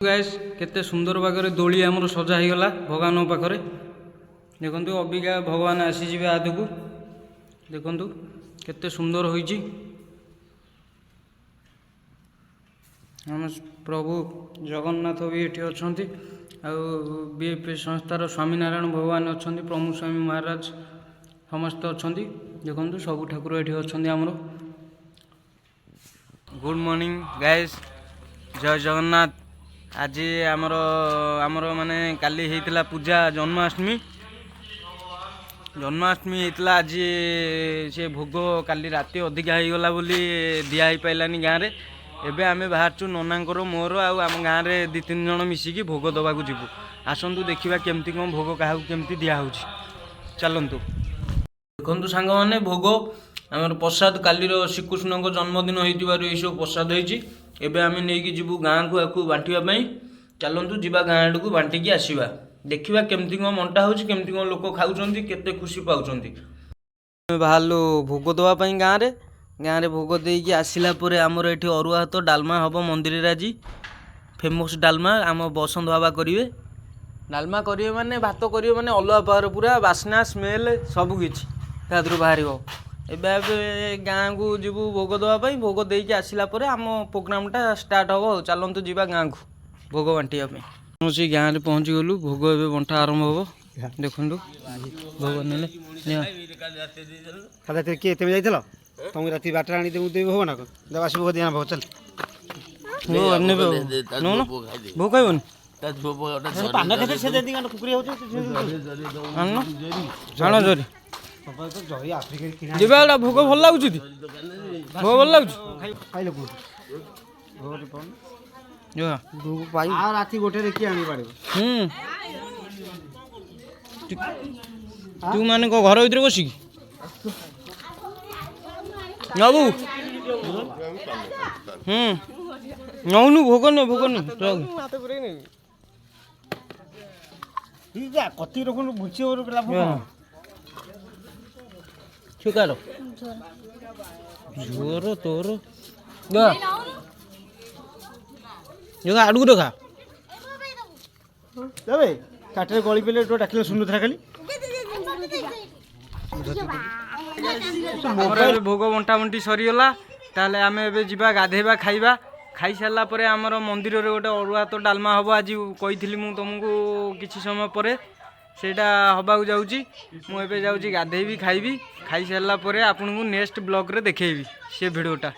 Guys केते सुंदर भागरे दोली आमर सजा हो गला भगवान पाखरे देखंतु अबिका भगवान आसी जिवे आदकू देखंतु केते सुंदर होईची हम प्रभु जगन्नाथ भी एठी अछंती आ बीएफपी संस्थार स्वामीनारायण भगवान अछंती प्रभु स्वामी महाराज समस्त अछंती देखंतु सब ठाकुर एठी अछंती आमर। गुड मॉर्निंग गाइस जय जगन्नाथ। आज आमर आमर माने काली हेतला पूजा जन्माष्टमी हेतला आज से भोग काली राति अधिका हो गला बोली दिया ही पाइलानी गाँव रे एबे आमे बाहरचु ननांकर मोर आम गाँव रे 2-3 जन मिसिकी भोग दबाकू जीवु आसंतु देखिबा केमती कौन भोग क्या केमती दिया होछि चलंतु देखंतु सांग माने भोग आमर प्रसाद कालीर श्रीकृष्ण को जन्मदिन होइतिबारु एई सब प्रसाद होइछि एबे आमे नेकी जीवु गाँ को आकु बांटिबा पई चलंतु जीवा गाँ आडू बांटिकी आसीबा देखिबा केमती कौन मंटा होछि केमती कौन लोक खाउछंती केते खुशी पाउछंती। बाहरलु भोग दवा पई गाँ रे भोग देकी आसिला परे आमर एठी अरुआ भात डालमा हबो मंदिर रे आज फेमस डालमा आम बसंत बाबा करिवे डालमा करिवे माने भात करिवे माने अलुआ पावर पूरा बास्ना स्मेल सब किछि तादरु बाहरिबो एबे गाँ को जीवु भोग दवा पई भोग देकी आसिला परे आम प्रोग्रामटा स्टार्ट हबो चलंतु जीवा गाँ को भोग बांटिया पई उसी गाँ रे पहुँची गलु भोग एबे बंटा आरंभ हबो देखंतु भोग नेले खादा ते के तेमे जाइतलो तुम राति बाटा आनी देउ देबो हो ना देवासी भोग दिया भोग चल वो अन्ने नो नो भोग खाइबन पान खेते से देदी गान कुकुरी होछ अन्न जानो जरी जरी आफ्रिका किना जीवाला भोग भल लागुछि भोग भल लागुछि खाइलो को भोग पन जो भोग पाई आ राति गोटे देखि आनी पारे तू माने को घर भीतर बसी बाबू नौनु भोग ने ठीक है कति रखन बुझे और लाभ छुकार जोर तोर गा जो आडू रखा देबे काटरे गली पेले तो डाकिले सुनु थरा खाली मोबाइल भोग बंटा बंटी सरीगला ताले आमे एबे जिबा गाधेबा खाइबा खाई सारला परे हमर मंदिर रे गोटे अरुआ तो डालमा हबो आज कहिथिली मु तुमको किछि समय परे सेटा हबाकू जाउची मु एबे जाउची गाधेबी खाइबी खाई सारला परे आपन को नेक्स्ट ब्लॉग रे देखेबी से वीडियोटा।